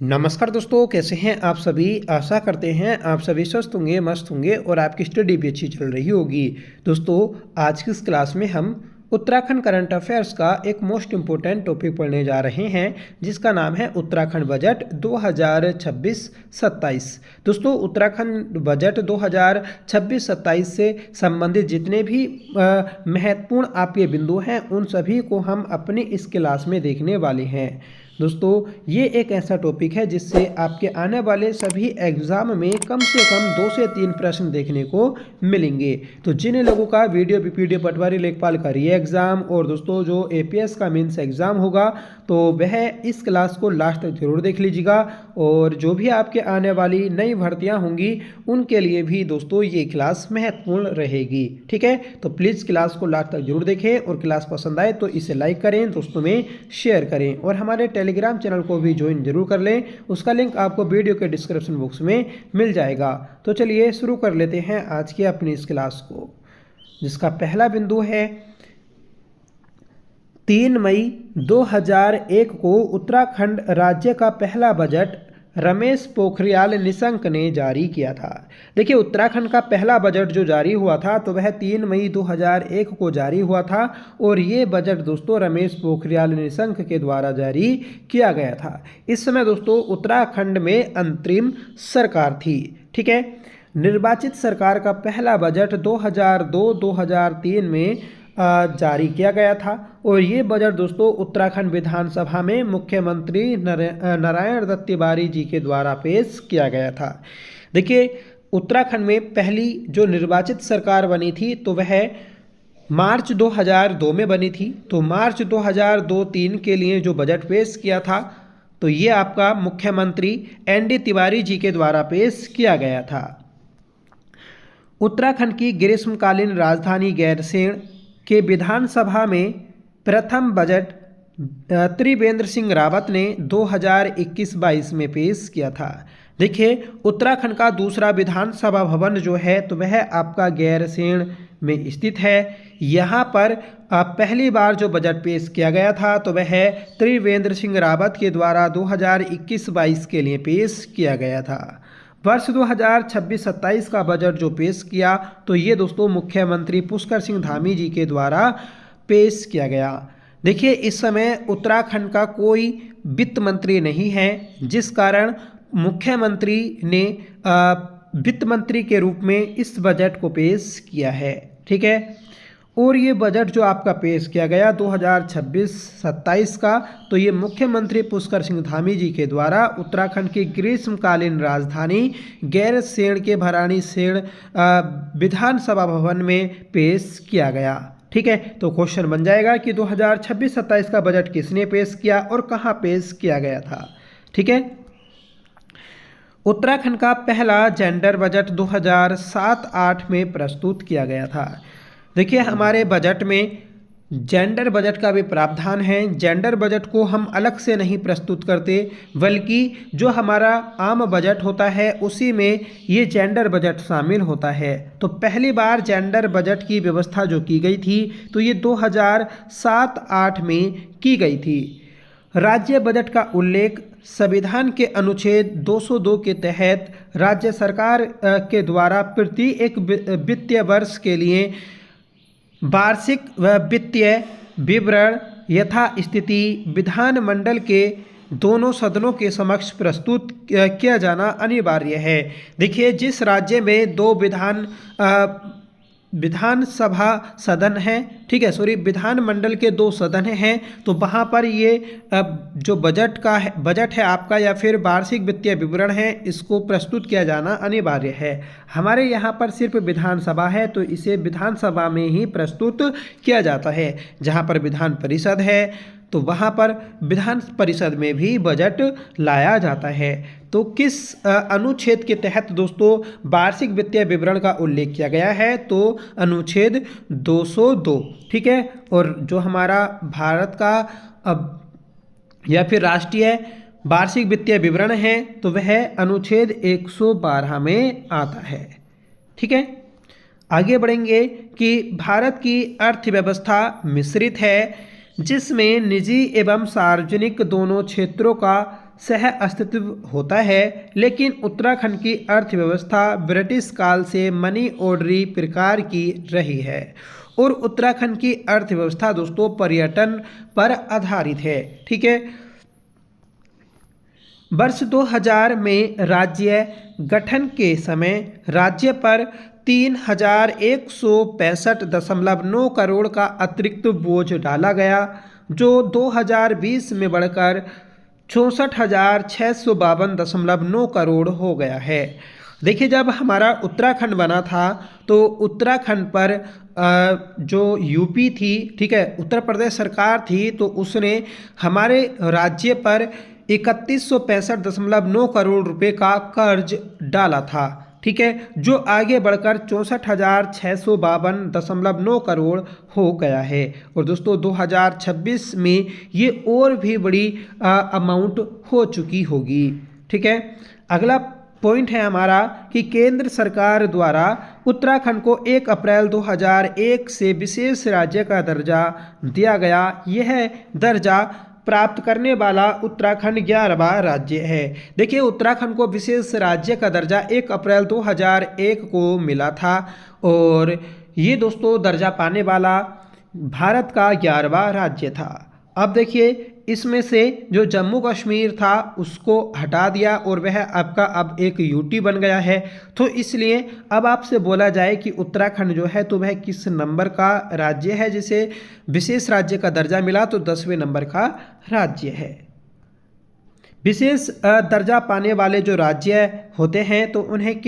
नमस्कार दोस्तों, कैसे हैं आप सभी। आशा करते हैं आप सभी स्वस्थ होंगे, मस्त होंगे और आपकी स्टडी भी अच्छी चल रही होगी। दोस्तों, आज की इस क्लास में हम उत्तराखंड करंट अफेयर्स का एक मोस्ट इम्पोर्टेंट टॉपिक पढ़ने जा रहे हैं, जिसका नाम है उत्तराखंड बजट 2026-27। दोस्तों, उत्तराखंड बजट 2026-27 से संबंधित जितने भी महत्वपूर्ण आपके बिंदु हैं, उन सभी को हम अपनी इस क्लास में देखने वाले हैं। दोस्तों, ये एक ऐसा टॉपिक है जिससे आपके आने वाले सभी एग्जाम में कम से कम 2 से 3 प्रश्न देखने को मिलेंगे। तो जिन लोगों का वीडियो बीपीडी पटवारी लेखपाल का री एग्ज़ाम और दोस्तों जो एपीएस का मेंस एग्ज़ाम होगा, तो वह इस क्लास को लास्ट तक जरूर देख लीजिएगा। और जो भी आपके आने वाली नई भर्तियां होंगी, उनके लिए भी दोस्तों ये क्लास महत्वपूर्ण रहेगी। ठीक है, तो प्लीज़ क्लास को लास्ट तक जरूर देखें और क्लास पसंद आए तो इसे लाइक करें, दोस्तों में शेयर करें और हमारे टेलीग्राम चैनल को भी ज्वाइन जरूर कर लें। उसका लिंक आपको वीडियो के डिस्क्रिप्शन बॉक्स में मिल जाएगा। तो चलिए शुरू कर लेते हैं आज की अपनी इस क्लास को, जिसका पहला बिंदु है 3 मई 2001 को उत्तराखंड राज्य का पहला बजट रमेश पोखरियाल निशंक ने जारी किया था। देखिए, उत्तराखंड का पहला बजट जो जारी हुआ था, तो वह 3 मई 2001 को जारी हुआ था और ये बजट दोस्तों रमेश पोखरियाल निशंक के द्वारा जारी किया गया था। इस समय दोस्तों उत्तराखंड में अंतरिम सरकार थी। ठीक है, निर्वाचित सरकार का पहला बजट 2002-2003 में जारी किया गया था और ये बजट दोस्तों उत्तराखंड विधानसभा में मुख्यमंत्री नारायण दत्त तिवारी जी के द्वारा पेश किया गया था। देखिए, उत्तराखंड में पहली जो निर्वाचित सरकार बनी थी, तो वह मार्च 2002 में बनी थी। तो मार्च 2002-03 के लिए जो बजट पेश किया था, तो ये आपका मुख्यमंत्री एनडी तिवारी जी के द्वारा पेश किया गया था। उत्तराखंड की ग्रीष्मकालीन राजधानी गैरसैंण के विधानसभा में प्रथम बजट त्रिवेंद्र सिंह रावत ने 2021-22 में पेश किया था। देखिए, उत्तराखंड का दूसरा विधानसभा भवन जो है, तो वह आपका गैरसैंण में स्थित है। यहाँ पर पहली बार जो बजट पेश किया गया था, तो वह त्रिवेंद्र सिंह रावत के द्वारा 2021-22 के लिए पेश किया गया था। वर्ष 2026-27 का बजट जो पेश किया, तो ये दोस्तों मुख्यमंत्री पुष्कर सिंह धामी जी के द्वारा पेश किया गया। देखिए, इस समय उत्तराखंड का कोई वित्त मंत्री नहीं है, जिस कारण मुख्यमंत्री ने वित्त मंत्री के रूप में इस बजट को पेश किया है। ठीक है, और ये बजट जो आपका पेश किया गया 2026-27 का, तो ये मुख्यमंत्री पुष्कर सिंह धामी जी के द्वारा उत्तराखंड की ग्रीष्मकालीन राजधानी गैरसैंण के भराड़ीसैंण विधानसभा भवन में पेश किया गया। ठीक है, तो क्वेश्चन बन जाएगा कि 2026-27 का बजट किसने पेश किया और कहाँ पेश किया गया था। ठीक है, उत्तराखंड का पहला जेंडर बजट 2007-08 में प्रस्तुत किया गया था। देखिए, हमारे बजट में जेंडर बजट का भी प्रावधान है। जेंडर बजट को हम अलग से नहीं प्रस्तुत करते, बल्कि जो हमारा आम बजट होता है उसी में ये जेंडर बजट शामिल होता है। तो पहली बार जेंडर बजट की व्यवस्था जो की गई थी, तो ये 2007-08 में की गई थी। राज्य बजट का उल्लेख संविधान के अनुच्छेद 202 के तहत राज्य सरकार के द्वारा प्रति एक वित्तीय वर्ष के लिए वार्षिक वित्तीय विवरण यथास्थिति विधानमंडल के दोनों सदनों के समक्ष प्रस्तुत किया जाना अनिवार्य है। देखिए, जिस राज्य में 2 विधानसभा सदन है, ठीक है, सॉरी, विधानमंडल के 2 सदन हैं, तो वहाँ पर ये जो बजट है आपका या फिर वार्षिक वित्तीय विवरण है, इसको प्रस्तुत किया जाना अनिवार्य है। हमारे यहाँ पर सिर्फ विधानसभा है, तो इसे विधानसभा में ही प्रस्तुत किया जाता है। जहाँ पर विधान परिषद है, तो वहाँ पर विधान परिषद में भी बजट लाया जाता है। तो किस अनुच्छेद के तहत दोस्तों वार्षिक वित्तीय विवरण का उल्लेख किया गया है, तो अनुच्छेद 202। ठीक है, और जो हमारा भारत का या फिर राष्ट्रीय वार्षिक वित्तीय विवरण है, तो वह अनुच्छेद 112 में आता है। ठीक है, आगे बढ़ेंगे कि भारत की अर्थव्यवस्था मिश्रित है, जिसमें निजी एवं सार्वजनिक दोनों क्षेत्रों का सह अस्तित्व होता है, लेकिन उत्तराखंड की अर्थव्यवस्था ब्रिटिश काल से मनी ऑर्डरी प्रकार की रही है और उत्तराखंड की अर्थव्यवस्था दोस्तों पर्यटन पर आधारित है। ठीक है, वर्ष 2000 में राज्य गठन के समय राज्य पर 3165.9 करोड़ का अतिरिक्त बोझ डाला गया, जो 2020 में बढ़कर 64,652.9 करोड़ हो गया है। देखिए, जब हमारा उत्तराखंड बना था तो उत्तराखंड पर जो यूपी थी, ठीक है, उत्तर प्रदेश सरकार थी, तो उसने हमारे राज्य पर 3165.9 करोड़ रुपए का कर्ज डाला था। ठीक है, जो आगे बढ़कर 64,652.9 करोड़ हो गया है। और दोस्तों 2026 में ये और भी बड़ी अमाउंट हो चुकी होगी। ठीक है, अगला पॉइंट है हमारा कि केंद्र सरकार द्वारा उत्तराखंड को 1 अप्रैल 2001 से विशेष राज्य का दर्जा दिया गया। यह दर्जा प्राप्त करने वाला उत्तराखंड 11वां राज्य है। देखिए, उत्तराखंड को विशेष राज्य का दर्जा 1 अप्रैल 2001 को मिला था और ये दोस्तों दर्जा पाने वाला भारत का 11वां राज्य था। अब देखिए, इसमें से जो जम्मू कश्मीर था उसको हटा दिया और वह आपका अब एक यूटी बन गया है। तो इसलिए अब आपसे बोला जाए कि उत्तराखंड जो है तो वह किस नंबर का राज्य है जिसे विशेष राज्य का दर्जा मिला, तो 10वें नंबर का राज्य है। विशेष दर्जा पाने वाले जो राज्य होते हैं तो उन्हें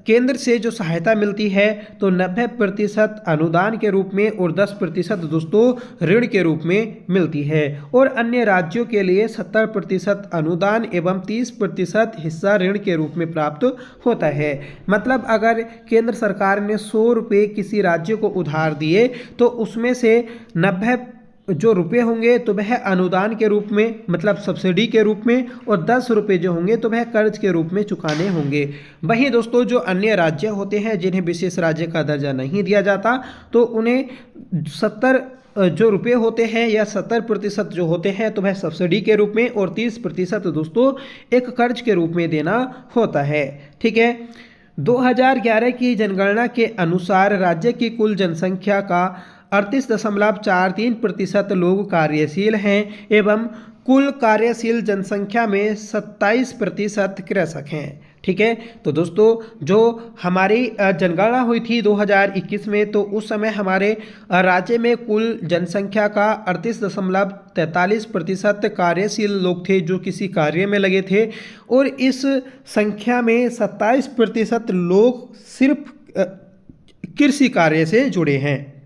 केंद्र से जो सहायता मिलती है तो 90% अनुदान के रूप में और 10% दोस्तों ऋण के रूप में मिलती है, और अन्य राज्यों के लिए 70% अनुदान एवं 30% हिस्सा ऋण के रूप में प्राप्त होता है। मतलब अगर केंद्र सरकार ने 100 रुपये किसी राज्य को उधार दिए तो उसमें से 90 जो रुपए होंगे तो वह अनुदान के रूप में, मतलब सब्सिडी के रूप में, और 10 रुपये जो होंगे तो वह कर्ज के रूप में चुकाने होंगे। वहीं दोस्तों जो अन्य राज्य होते हैं जिन्हें विशेष राज्य का दर्जा नहीं दिया जाता तो उन्हें 70 जो रुपये होते हैं या 70% जो होते हैं तो वह सब्सिडी के रूप में और 30% दोस्तों एक कर्ज के रूप में देना होता है। ठीक है, 2011 की जनगणना के अनुसार राज्य की कुल जनसंख्या का 38.43% लोग कार्यशील हैं एवं कुल कार्यशील जनसंख्या में 27% कृषक हैं। ठीक है, तो दोस्तों जो हमारी जनगणना हुई थी 2021 में तो उस समय हमारे राज्य में कुल जनसंख्या का 38.43% कार्यशील लोग थे जो किसी कार्य में लगे थे, और इस संख्या में 27% लोग सिर्फ कृषि कार्य से जुड़े हैं।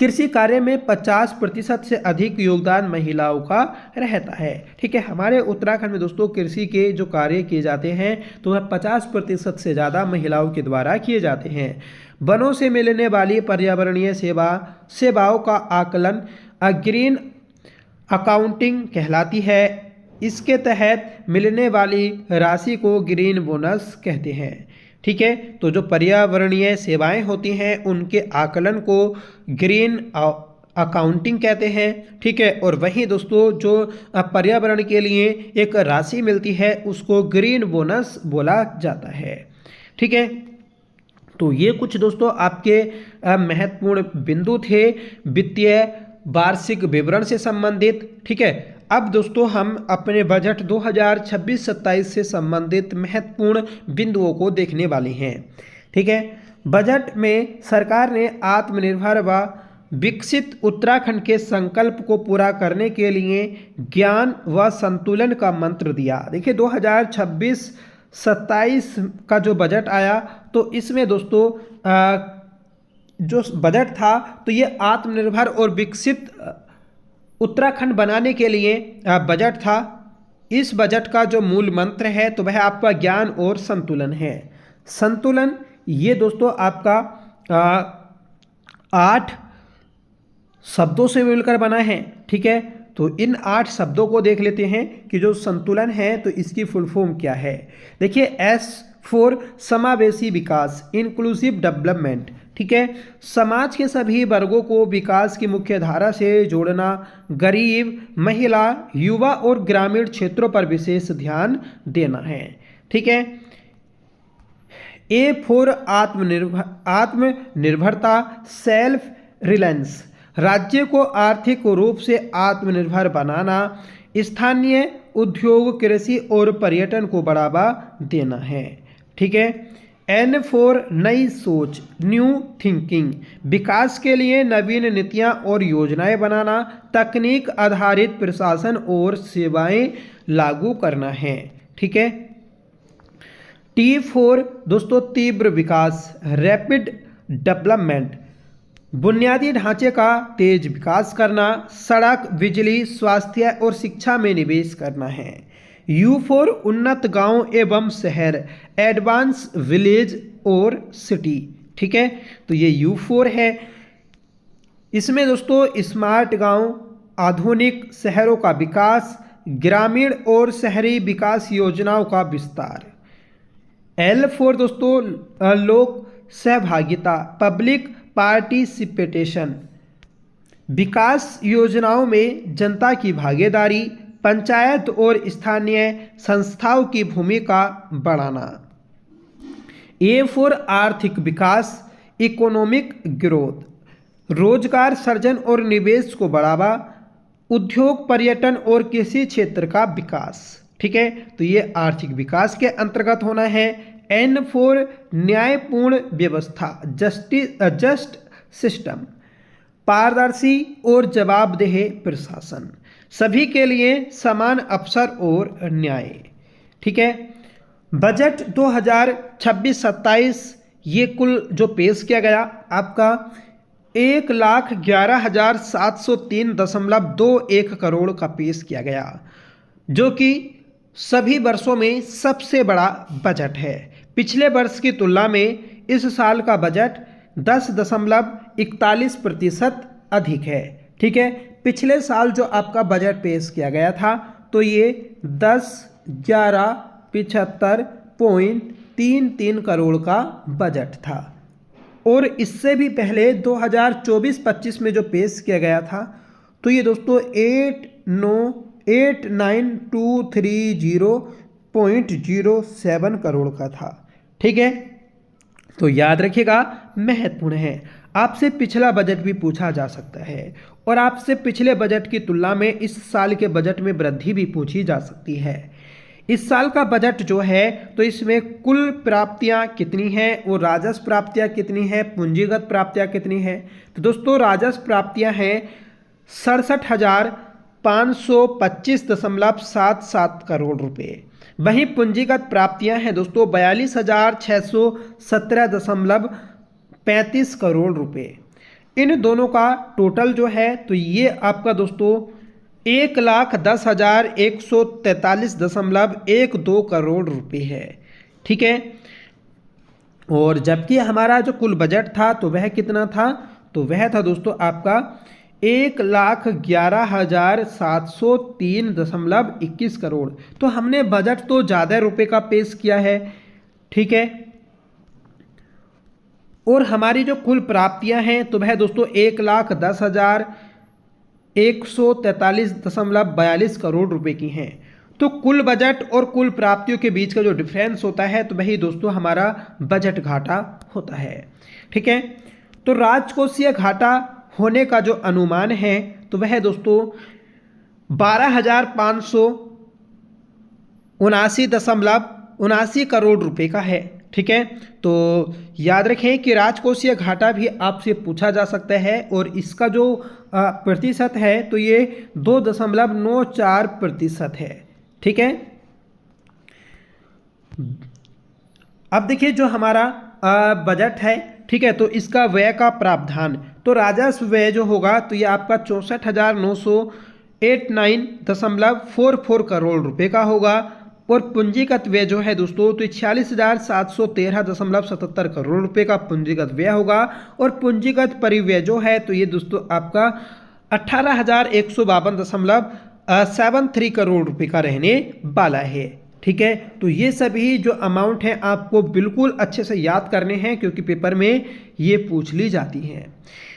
कृषि कार्य में 50% से अधिक योगदान महिलाओं का रहता है। ठीक है, हमारे उत्तराखंड में दोस्तों कृषि के जो कार्य किए जाते हैं तो वह 50% से ज़्यादा महिलाओं के द्वारा किए जाते हैं। वनों से मिलने वाली पर्यावरणीय सेवाओं का आकलन ग्रीन अकाउंटिंग कहलाती है। इसके तहत मिलने वाली राशि को ग्रीन बोनस कहते हैं। ठीक है, तो जो पर्यावरणीय सेवाएं होती हैं उनके आकलन को ग्रीन अकाउंटिंग कहते हैं। ठीक है, और वहीं दोस्तों जो पर्यावरण के लिए एक राशि मिलती है उसको ग्रीन बोनस बोला जाता है। ठीक है, तो ये कुछ दोस्तों आपके महत्वपूर्ण बिंदु थे वित्तीय वार्षिक विवरण से संबंधित। ठीक है, अब दोस्तों हम अपने बजट 2026-27 से संबंधित महत्वपूर्ण बिंदुओं को देखने वाले हैं। ठीक है, बजट में सरकार ने आत्मनिर्भर व विकसित उत्तराखंड के संकल्प को पूरा करने के लिए ज्ञान व संतुलन का मंत्र दिया। देखिए 2026-27 का जो बजट आया तो इसमें दोस्तों जो बजट था तो ये आत्मनिर्भर और विकसित उत्तराखंड बनाने के लिए बजट था। इस बजट का जो मूल मंत्र है तो वह आपका ज्ञान और संतुलन है। संतुलन ये दोस्तों आपका 8 शब्दों से मिलकर बना है। ठीक है, तो इन 8 शब्दों को देख लेते हैं कि जो संतुलन है तो इसकी फुल फॉर्म क्या है। देखिए S फॉर समावेशी विकास, इंक्लूसिव डेवलपमेंट। ठीक है। समाज के सभी वर्गों को विकास की मुख्य धारा से जोड़ना, गरीब, महिला, युवा और ग्रामीण क्षेत्रों पर विशेष ध्यान देना है। ठीक है। A4 आत्मनिर्भरता, सेल्फ रिलायंस, राज्य को आर्थिक रूप से आत्मनिर्भर बनाना, स्थानीय उद्योग, कृषि और पर्यटन को बढ़ावा देना है। ठीक है। N4 नई सोच, न्यू थिंकिंग, विकास के लिए नवीन नीतियां और योजनाएं बनाना, तकनीक आधारित प्रशासन और सेवाएं लागू करना है। ठीक है। T4 दोस्तों तीव्र विकास, रैपिड डेवलपमेंट, बुनियादी ढांचे का तेज विकास करना, सड़क, बिजली, स्वास्थ्य और शिक्षा में निवेश करना है। U4 उन्नत गांव एवं शहर, एडवांस विलेज और सिटी। ठीक है। तो ये U4 है। इसमें दोस्तों स्मार्ट गांव, आधुनिक शहरों का विकास, ग्रामीण और शहरी विकास योजनाओं का विस्तार। L4 दोस्तों लोक सहभागिता, पब्लिक पार्टिसिपेशन, विकास योजनाओं में जनता की भागीदारी, पंचायत और स्थानीय संस्थाओं की भूमिका बढ़ाना। A4 आर्थिक विकास, इकोनॉमिक ग्रोथ, रोजगार सृजन और निवेश को बढ़ावा, उद्योग, पर्यटन और कृषि क्षेत्र का विकास। ठीक है। तो ये आर्थिक विकास के अंतर्गत होना है। N4 न्यायपूर्ण व्यवस्था, जस्ट सिस्टम, पारदर्शी और जवाबदेह प्रशासन, सभी के लिए समान अवसर और न्याय। ठीक है। बजट 2026-27 ये कुल जो पेश किया गया आपका 1,11,703.21 करोड़ का पेश किया गया, जो कि सभी वर्षों में सबसे बड़ा बजट है। पिछले वर्ष की तुलना में इस साल का बजट 10.41% अधिक है। ठीक है। पिछले साल जो आपका बजट पेश किया गया था तो ये 10,11,75.33 करोड़ का बजट था, और इससे भी पहले 2024-25 में जो पेश किया गया था तो ये दोस्तों 8,92,330.07 करोड़ का था। ठीक है। तो याद रखिएगा, महत्वपूर्ण है। आपसे पिछला बजट भी पूछा जा सकता है और आपसे पिछले बजट की तुलना में इस साल के बजट में वृद्धि भी पूछी जा सकती है। इस साल का बजट जो है तो इसमें कुल प्राप्तियां कितनी हैं और राजस्व प्राप्तियां कितनी हैं, पूंजीगत प्राप्तियां कितनी हैं। तो दोस्तों राजस्व प्राप्तियां हैं 67,525.77 करोड़ रुपए। वहीं पूंजीगत प्राप्तियां हैं दोस्तों 42,617.35 करोड़ रुपए। इन दोनों का टोटल जो है तो ये आपका दोस्तों 1,10,143.12 करोड़ रुपए है। ठीक है। और जबकि हमारा जो कुल बजट था तो वह कितना था, तो वह था दोस्तों आपका 1,11,703.21 करोड़। तो हमने बजट तो ज़्यादा रुपए का पेश किया है। ठीक है। और हमारी जो कुल प्राप्तियां हैं तो वह दोस्तों 1,10,143.42 करोड़ रुपए की हैं। तो कुल बजट और कुल प्राप्तियों के बीच का जो डिफरेंस होता है तो वही दोस्तों हमारा बजट घाटा होता है। ठीक है। तो राजकोषीय घाटा होने का जो अनुमान है तो वह दोस्तों 12,579.79 करोड़ रुपए का है। ठीक है। तो याद रखें कि राजकोषीय घाटा भी आपसे पूछा जा सकता है और इसका जो प्रतिशत है तो ये 2.94% है। ठीक है। अब देखिए जो हमारा बजट है, ठीक है, तो इसका व्यय का प्रावधान, तो राजस्व व्यय जो होगा तो ये आपका 64,989.44 करोड़ रुपए का होगा, और पूंजीगत व्यय जो है दोस्तों तो 46,713.77 करोड़ रुपए का पूंजीगत व्यय होगा, और पूंजीगत परिव्यय जो है तो ये दोस्तों आपका 18,152.73 करोड़ रुपए का रहने वाला है। ठीक है। तो ये सभी जो अमाउंट हैं आपको बिल्कुल अच्छे से याद करने हैं, क्योंकि पेपर में ये पूछ ली जाती हैं।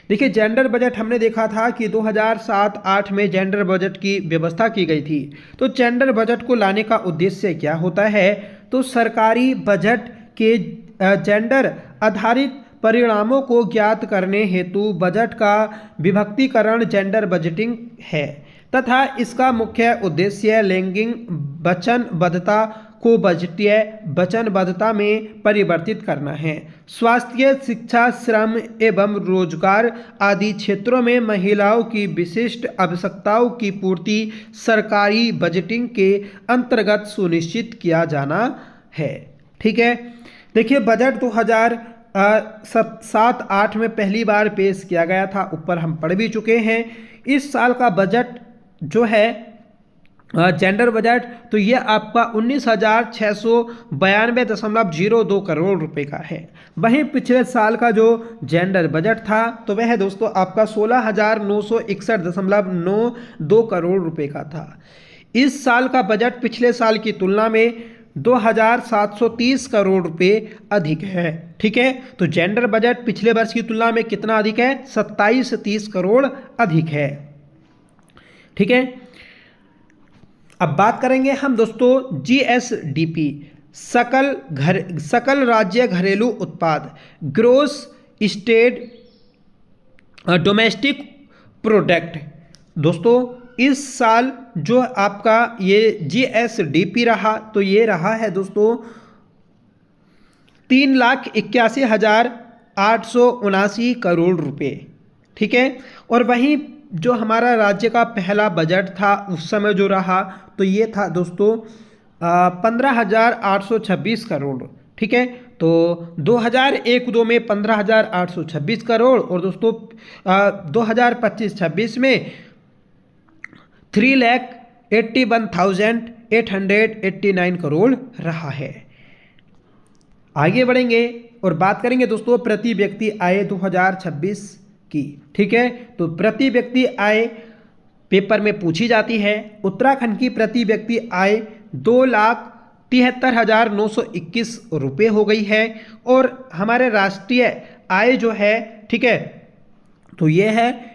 देखिए जेंडर बजट हमने देखा था कि 2007-8 में जेंडर बजट की व्यवस्था की गई थी। तो जेंडर बजट को लाने का उद्देश्य क्या होता है, तो सरकारी बजट के जेंडर आधारित परिणामों को ज्ञात करने हेतु बजट का विभक्तिकरण जेंडर बजटिंग है तथा इसका मुख्य उद्देश्य लैंगिक वचनबद्धता को बजटीय वचनबद्धता में परिवर्तित करना है। स्वास्थ्य, शिक्षा, श्रम एवं रोजगार आदि क्षेत्रों में महिलाओं की विशिष्ट आवश्यकताओं की पूर्ति सरकारी बजटिंग के अंतर्गत सुनिश्चित किया जाना है। ठीक है, देखिए बजट 2007-8 में पहली बार पेश किया गया था, ऊपर हम पढ़ भी चुके हैं। इस साल का बजट जो है जेंडर बजट, तो ये आपका 19,692.02 करोड़ रुपए का है। वहीं पिछले साल का जो जेंडर बजट था तो वह दोस्तों आपका 16,961.92 करोड़ रुपए का था। इस साल का बजट पिछले साल की तुलना में 2,730 करोड़ रुपए अधिक है। ठीक है, तो जेंडर बजट पिछले वर्ष की तुलना में कितना अधिक है, 2730 करोड़ अधिक है। ठीक है, अब बात करेंगे हम दोस्तों जीएसडीपी, सकल राज्य घरेलू उत्पाद, ग्रोस स्टेट डोमेस्टिक प्रोडक्ट। दोस्तों इस साल जो आपका ये जीएसडीपी रहा तो ये रहा है दोस्तों 3,81,879 करोड़ रुपए। ठीक है, और वहीं जो हमारा राज्य का पहला बजट था उस समय जो रहा तो ये था दोस्तों 15,826 करोड़। ठीक है, तो 2001-2 में 15,826 करोड़ और दोस्तों 2025-26 में 3,81,889 करोड़ रहा है। आगे बढ़ेंगे और बात करेंगे दोस्तों प्रति व्यक्ति आय 2026 की। ठीक है, तो प्रति व्यक्ति आय पेपर में पूछी जाती है। उत्तराखंड की प्रति व्यक्ति आय 2,73,921 रुपये हो गई है और हमारे राष्ट्रीय आय जो है, ठीक है, तो ये है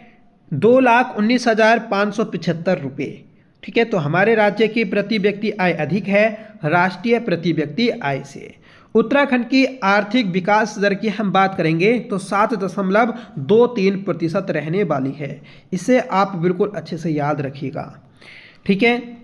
2,19,575 रुपये। ठीक है, तो हमारे राज्य की प्रति व्यक्ति आय अधिक है राष्ट्रीय प्रति व्यक्ति आय से। उत्तराखंड की आर्थिक विकास दर की हम बात करेंगे तो 7.23% रहने वाली है। इसे आप बिल्कुल अच्छे से याद रखिएगा। ठीक है,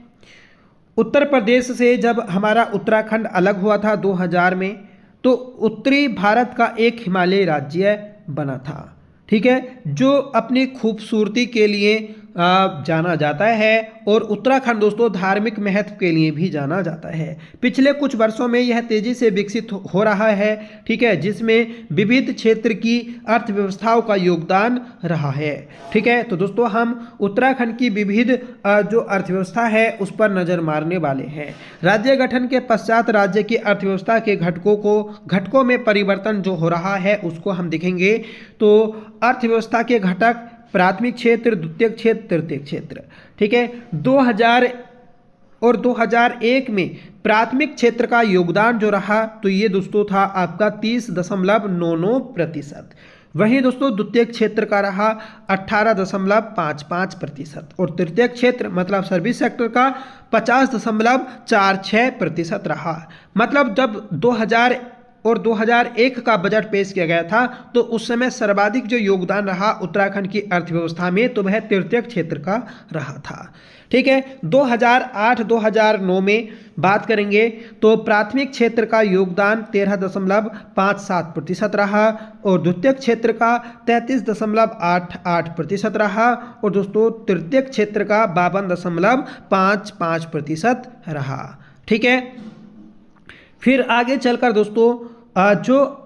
उत्तर प्रदेश से जब हमारा उत्तराखंड अलग हुआ था 2000 में तो उत्तरी भारत का एक हिमालयी राज्य बना था। ठीक है, जो अपनी खूबसूरती के लिए जाना जाता है और उत्तराखंड दोस्तों धार्मिक महत्व के लिए भी जाना जाता है। पिछले कुछ वर्षों में यह तेजी से विकसित हो रहा है। ठीक है, जिसमें विविध क्षेत्र की अर्थव्यवस्थाओं का योगदान रहा है। ठीक है, तो दोस्तों हम उत्तराखंड की विविध जो अर्थव्यवस्था है उस पर नज़र मारने वाले हैं। राज्य गठन के पश्चात राज्य की अर्थव्यवस्था के घटकों में परिवर्तन जो हो रहा है उसको हम देखेंगे। तो अर्थव्यवस्था के घटक प्राथमिक क्षेत्र, द्वितीयक क्षेत्र, तृतीयक क्षेत्र। ठीक है, 2000 और 2001 में प्राथमिक क्षेत्र का योगदान जो रहा तो ये दोस्तों था आपका 30.99%। वहीं दोस्तों द्वितीयक क्षेत्र का रहा 18.55% और तृतीयक क्षेत्र मतलब सर्विस सेक्टर का 50.46% रहा। मतलब जब 2000 और 2001 का बजट पेश किया गया था तो उस समय सर्वाधिक जो योगदान रहा उत्तराखंड की अर्थव्यवस्था में तो वह तृतीयक क्षेत्र का रहा था। ठीक है, 2008-2009 में बात करेंगे तो प्राथमिक क्षेत्र का योगदान 13.57% रहा और द्वितीयक क्षेत्र का 33.88% रहा और दोस्तों तृतीयक क्षेत्र का 52.55% रहा। ठीक है, फिर आगे चलकर दोस्तों जो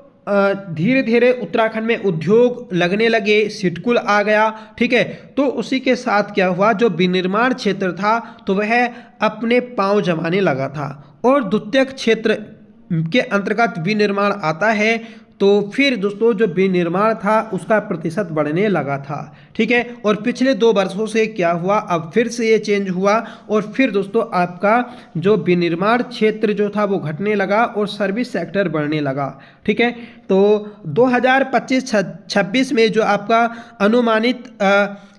धीरे धीरे उत्तराखंड में उद्योग लगने लगे, सिडकुल आ गया। ठीक है, तो उसी के साथ क्या हुआ, जो विनिर्माण क्षेत्र था तो वह अपने पांव जमाने लगा था और द्वितीयक क्षेत्र के अंतर्गत विनिर्माण आता है तो फिर दोस्तों जो विनिर्माण था उसका प्रतिशत बढ़ने लगा था। ठीक है, और पिछले 2 वर्षों से क्या हुआ, अब फिर से ये चेंज हुआ और फिर दोस्तों आपका जो विनिर्माण क्षेत्र जो था वो घटने लगा और सर्विस सेक्टर बढ़ने लगा। ठीक है, तो 2025-26 में जो आपका अनुमानित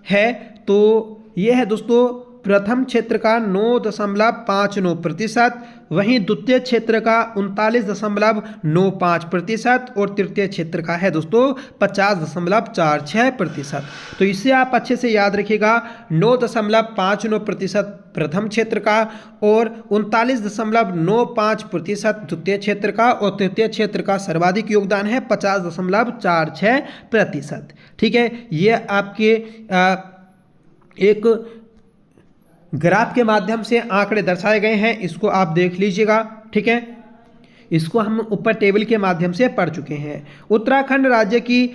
है तो ये है दोस्तों प्रथम क्षेत्र का 9.59%, वहीं द्वितीय क्षेत्र का 39.95% और तृतीय क्षेत्र का है दोस्तों 50.46%। तो इसे आप अच्छे से याद रखिएगा, 9.59% प्रथम क्षेत्र का और 39.95% द्वितीय क्षेत्र का और तृतीय क्षेत्र का सर्वाधिक योगदान है 50.46%। ठीक है, ये आपके एक ग्राफ के माध्यम से आंकड़े दर्शाए गए हैं, इसको आप देख लीजिएगा। ठीक है, इसको हम ऊपर टेबल के माध्यम से पढ़ चुके हैं। उत्तराखंड राज्य की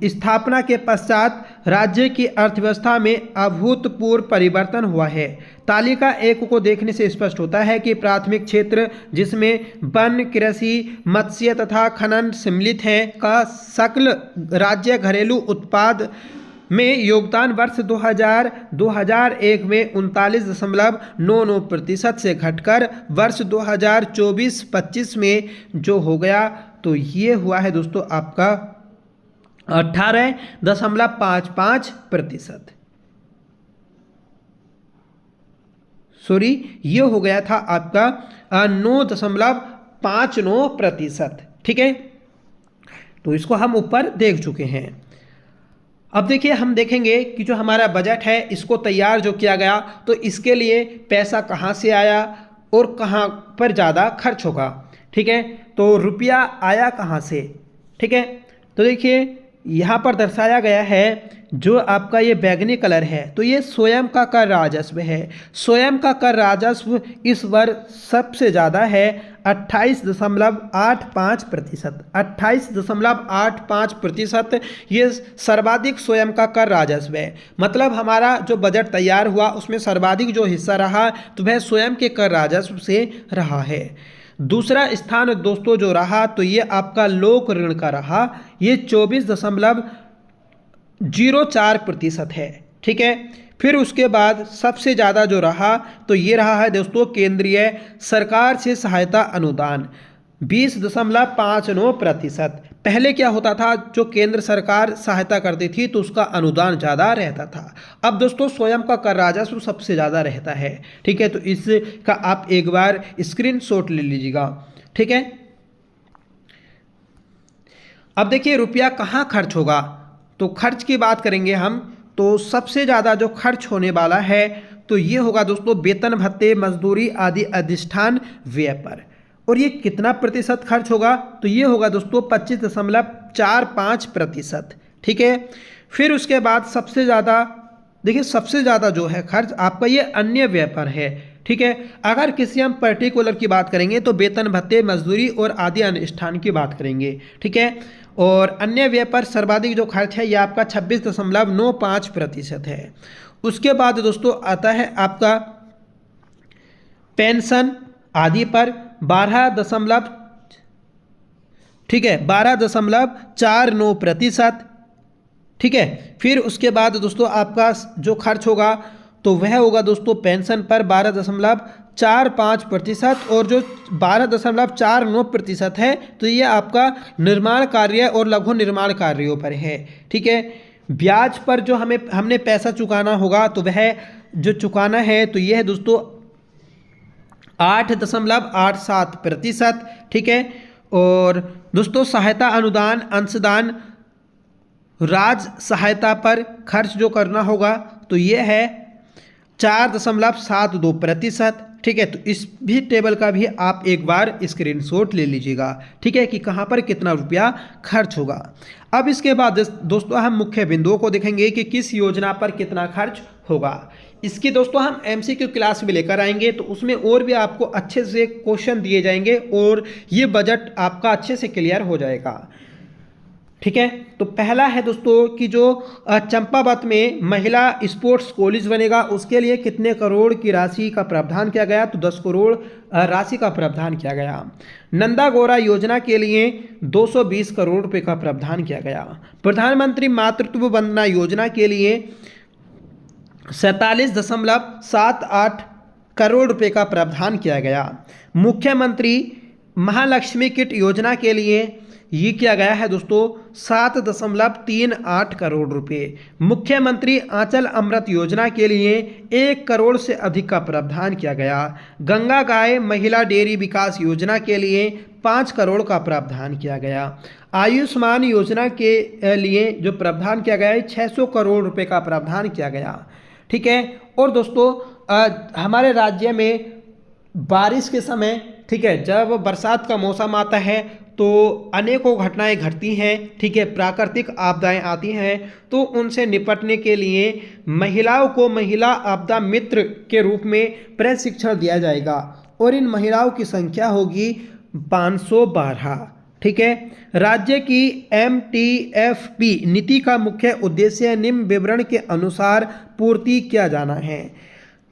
स्थापना के पश्चात राज्य की अर्थव्यवस्था में अभूतपूर्व परिवर्तन हुआ है। तालिका 1 को देखने से स्पष्ट होता है कि प्राथमिक क्षेत्र जिसमें वन, कृषि, मत्स्य तथा खनन सम्मिलित हैं का सकल राज्य घरेलू उत्पाद में योगदान वर्ष 2001 में 39.99% से घटकर वर्ष 2024-25 में जो हो गया तो ये हुआ है दोस्तों आपका 18.55%। सॉरी, ये हो गया था आपका 9.59%। ठीक है, तो इसको हम ऊपर देख चुके हैं। अब देखिए हम देखेंगे कि जो हमारा बजट है इसको तैयार जो किया गया तो इसके लिए पैसा कहाँ से आया और कहाँ पर ज़्यादा खर्च होगा। ठीक है, तो रुपया आया कहाँ से। ठीक है, तो देखिए यहाँ पर दर्शाया गया है जो आपका ये बैंगनी कलर है तो ये स्वयं का कर राजस्व है। स्वयं का कर राजस्व इस वर्ष सबसे ज़्यादा है 28.85%। 28.85% ये सर्वाधिक स्वयं का कर राजस्व है। मतलब हमारा जो बजट तैयार हुआ उसमें सर्वाधिक जो हिस्सा रहा तो वह स्वयं के कर राजस्व से रहा है। दूसरा स्थान दोस्तों जो रहा तो ये आपका लोक ऋण का रहा, ये 24.04% है। ठीक है, फिर उसके बाद सबसे ज़्यादा जो रहा तो ये रहा है दोस्तों केंद्रीय सरकार से सहायता अनुदान 20.59%। पहले क्या होता था, जो केंद्र सरकार सहायता करती थी तो उसका अनुदान ज़्यादा रहता था। अब दोस्तों स्वयं का कर राजस्व सबसे ज़्यादा रहता है। ठीक है, तो इसका आप एक बार स्क्रीनशॉट ले लीजिएगा। ठीक है, अब देखिए रुपया कहाँ खर्च होगा, तो खर्च की बात करेंगे हम तो सबसे ज़्यादा जो खर्च होने वाला है तो ये होगा दोस्तों वेतन भत्ते, मजदूरी आदि अधिष्ठान व्यय पर। और ये कितना प्रतिशत खर्च होगा तो ये होगा दोस्तों 25.45%। ठीक है, फिर उसके बाद सबसे ज़्यादा देखिए सबसे ज़्यादा जो है खर्च आपका ये अन्य व्यय पर है। ठीक है, अगर किसी हम पर्टिकुलर की बात करेंगे तो वेतन भत्ते, मजदूरी और आदि अनुष्ठान की बात करेंगे। ठीक है, और अन्य व्यय पर सर्वाधिक जो खर्च है यह आपका 26.95% है। उसके बाद दोस्तों आता है आपका पेंशन आदि पर 12.49%। ठीक है, फिर उसके बाद दोस्तों आपका जो खर्च होगा तो वह होगा दोस्तों पेंशन पर 12.45% और जो 12.49% है तो ये आपका निर्माण कार्य और लघु निर्माण कार्यों पर है। ठीक है, ब्याज पर जो हमने पैसा चुकाना होगा तो वह जो चुकाना है तो यह है दोस्तों 8.87%। ठीक है, और दोस्तों सहायता अनुदान, अंशदान, राज सहायता पर खर्च जो करना होगा तो यह है 4.72%। ठीक है, तो इस भी टेबल का भी आप एक बार स्क्रीनशॉट ले लीजिएगा। ठीक है, कि कहाँ पर कितना रुपया खर्च होगा। अब इसके बाद दोस्तों हम मुख्य बिंदुओं को देखेंगे कि किस योजना पर कितना खर्च होगा। इसकी दोस्तों हम MCQ क्लास में लेकर आएंगे तो उसमें और भी आपको अच्छे से क्वेश्चन दिए जाएंगे और ये बजट आपका अच्छे से क्लियर हो जाएगा। ठीक है। तो पहला है दोस्तों कि जो चंपावत में महिला स्पोर्ट्स कॉलेज बनेगा, उसके लिए कितने करोड़ की राशि का प्रावधान किया गया, तो 10 करोड़ राशि का प्रावधान किया गया। नंदा गौरा योजना के लिए 220 करोड़ रुपए का प्रावधान किया गया। प्रधानमंत्री मातृत्व वंदना योजना के लिए 47.78 करोड़ रुपए का प्रावधान किया गया। मुख्यमंत्री महालक्ष्मी किट योजना के लिए ये किया गया है दोस्तों 7.38 करोड़ रुपए। मुख्यमंत्री आंचल अमृत योजना के लिए 1 करोड़ से अधिक का प्रावधान किया गया। गंगा गाय महिला डेयरी विकास योजना के लिए 5 करोड़ का प्रावधान किया गया। आयुष्मान योजना के लिए जो प्रावधान किया गया है 600 करोड़ रुपए का प्रावधान किया गया। ठीक है। और दोस्तों हमारे राज्य में बारिश के समय, ठीक है, जब बरसात का मौसम आता है तो अनेकों घटनाएं घटती हैं, ठीक है, प्राकृतिक आपदाएं आती हैं, तो उनसे निपटने के लिए महिलाओं को महिला आपदा मित्र के रूप में प्रशिक्षण दिया जाएगा और इन महिलाओं की संख्या होगी 512। ठीक है। राज्य की MTFP नीति का मुख्य उद्देश्य निम्न विवरण के अनुसार पूर्ति किया जाना है।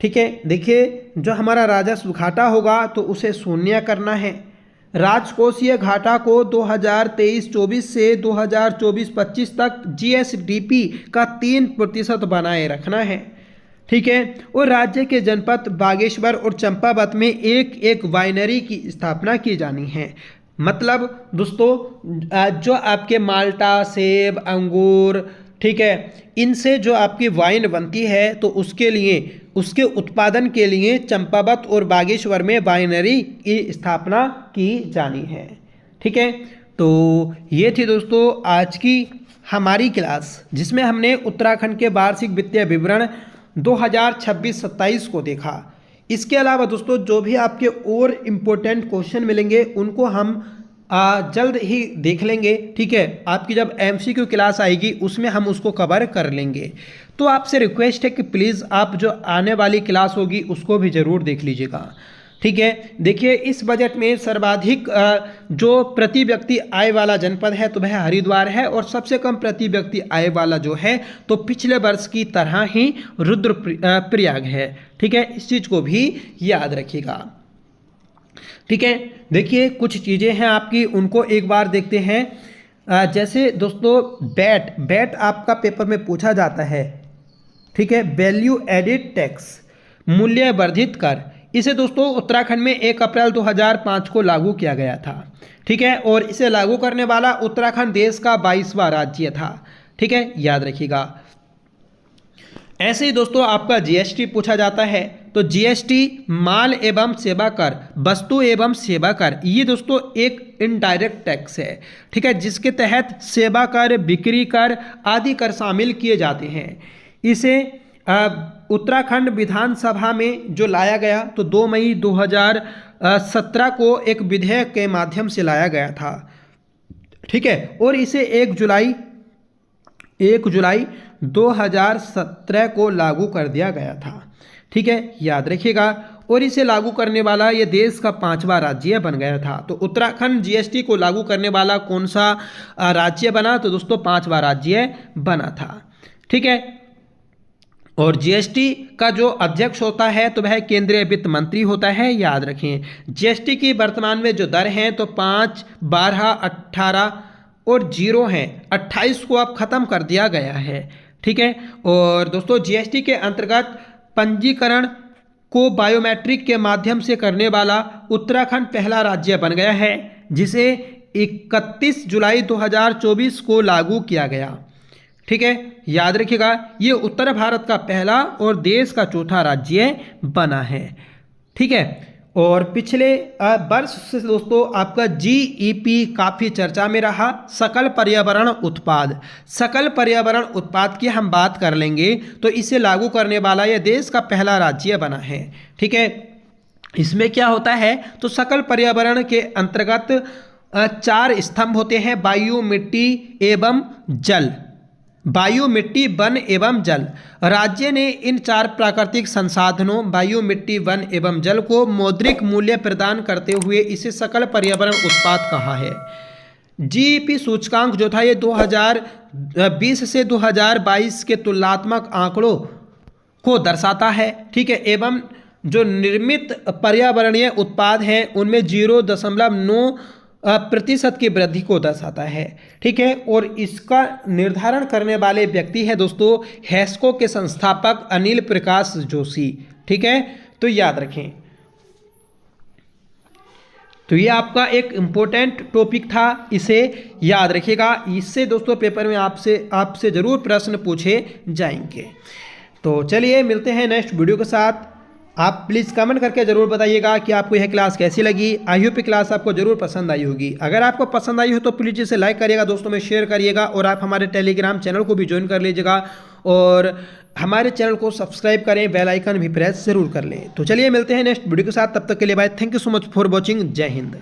ठीक है। देखिए, जो हमारा राजस्व घाटा होगा तो उसे शून्य करना है। राजकोषीय घाटा को 2023-24 से 2024-25 तक GSDP का 3% बनाए रखना है। ठीक है। और राज्य के जनपद बागेश्वर और चंपावत में एक एक वाइनरी की स्थापना की जानी है। मतलब दोस्तों जो आपके माल्टा, सेब, अंगूर, ठीक है, इनसे जो आपकी वाइन बनती है तो उसके लिए, उसके उत्पादन के लिए चंपावत और बागेश्वर में वाइनरी की स्थापना की जानी है। ठीक है। तो ये थी दोस्तों आज की हमारी क्लास, जिसमें हमने उत्तराखंड के वार्षिक वित्तीय विवरण 2026-27 को देखा। इसके अलावा दोस्तों जो भी आपके और इम्पोर्टेंट क्वेश्चन मिलेंगे उनको हम जल्द ही देख लेंगे। ठीक है। आपकी जब MCQ क्लास आएगी उसमें हम उसको कवर कर लेंगे। तो आपसे रिक्वेस्ट है कि प्लीज़ आप जो आने वाली क्लास होगी उसको भी ज़रूर देख लीजिएगा। ठीक है। देखिए, इस बजट में सर्वाधिक जो प्रति व्यक्ति आय वाला जनपद है तो वह हरिद्वार है, और सबसे कम प्रति व्यक्ति आय वाला जो है तो पिछले वर्ष की तरह ही रुद्रप्रयाग है। ठीक है। इस चीज़ को भी याद रखिएगा। ठीक है। देखिए, कुछ चीज़ें हैं आपकी, उनको एक बार देखते हैं। जैसे दोस्तों बैट आपका पेपर में पूछा जाता है। ठीक है। वैल्यू एडिड टैक्स, मूल्य वर्धित कर, इसे दोस्तों उत्तराखंड में 1 अप्रैल 2005 को लागू किया गया था। ठीक है। और इसे लागू करने वाला उत्तराखंड देश का 22वां राज्य था। ठीक है, याद रखिएगा। ऐसे ही दोस्तों आपका GST पूछा जाता है, तो GST माल एवं सेवा कर, वस्तु एवं सेवा कर, ये दोस्तों एक इनडायरेक्ट टैक्स है। ठीक है, जिसके तहत सेवा कर, बिक्री कर आदि कर शामिल किए जाते हैं। इसे उत्तराखंड विधानसभा में जो लाया गया तो 2 मई 2017 को एक विधेयक के माध्यम से लाया गया था। ठीक है। और इसे 1 जुलाई 2017 को लागू कर दिया गया था। ठीक है, याद रखिएगा। और इसे लागू करने वाला ये देश का 5वां राज्य बन गया था। तो उत्तराखंड GST को लागू करने वाला कौन सा राज्य बना, तो दोस्तों 5वां राज्य बना था। ठीक है। और GST का जो अध्यक्ष होता है तो वह केंद्रीय वित्त मंत्री होता है, याद रखें। GST की वर्तमान में जो दर हैं तो 5, 12, 18 और 0 हैं। 28 को अब खत्म कर दिया गया है। ठीक है। और दोस्तों GST के अंतर्गत पंजीकरण को बायोमेट्रिक के माध्यम से करने वाला उत्तराखंड पहला राज्य बन गया है, जिसे 31 जुलाई 2024 को लागू किया गया। ठीक है, याद रखिएगा। ये उत्तर भारत का पहला और देश का 4था राज्य बना है। ठीक है। और पिछले वर्ष से दोस्तों आपका GEP काफ़ी चर्चा में रहा। सकल पर्यावरण उत्पाद की हम बात कर लेंगे तो इसे लागू करने वाला यह देश का पहला राज्य बना है। ठीक है। इसमें क्या होता है, तो सकल पर्यावरण के अंतर्गत 4 स्तंभ होते हैं: वायु, मिट्टी एवं जल। वायु, मिट्टी, वन एवं जल। राज्य ने इन 4 प्राकृतिक संसाधनों वायु, मिट्टी, वन एवं जल को मौद्रिक मूल्य प्रदान करते हुए इसे सकल पर्यावरण उत्पाद कहा है। जीईपी सूचकांक जो था ये 2020 से 2022 के तुलनात्मक आंकड़ों को दर्शाता है, ठीक है। एवं जो निर्मित पर्यावरणीय उत्पाद हैं उनमें 0.9% की वृद्धि को दर्शाता है, ठीक है। और इसका निर्धारण करने वाले व्यक्ति है दोस्तों हैस्को के संस्थापक अनिल प्रकाश जोशी, ठीक है। तो याद रखें, तो ये आपका एक इम्पोर्टेंट टॉपिक था, इसे याद रखिएगा। इससे दोस्तों पेपर में आपसे ज़रूर प्रश्न पूछे जाएंगे। तो चलिए मिलते हैं नेक्स्ट वीडियो के साथ। आप प्लीज़ कमेंट करके ज़रूर बताइएगा कि आपको यह क्लास कैसी लगी। आई होप क्लास आपको ज़रूर पसंद आई होगी। अगर आपको पसंद आई हो तो प्लीज़ इसे लाइक करिएगा, दोस्तों में शेयर करिएगा, और आप हमारे टेलीग्राम चैनल को भी ज्वाइन कर लीजिएगा, और हमारे चैनल को सब्सक्राइब करें, बेल आइकन भी प्रेस ज़रूर कर लें। तो चलिए मिलते हैं नेक्स्ट वीडियो के साथ, तब तक के लिए bye. Thank you so much for watching. जय हिंद।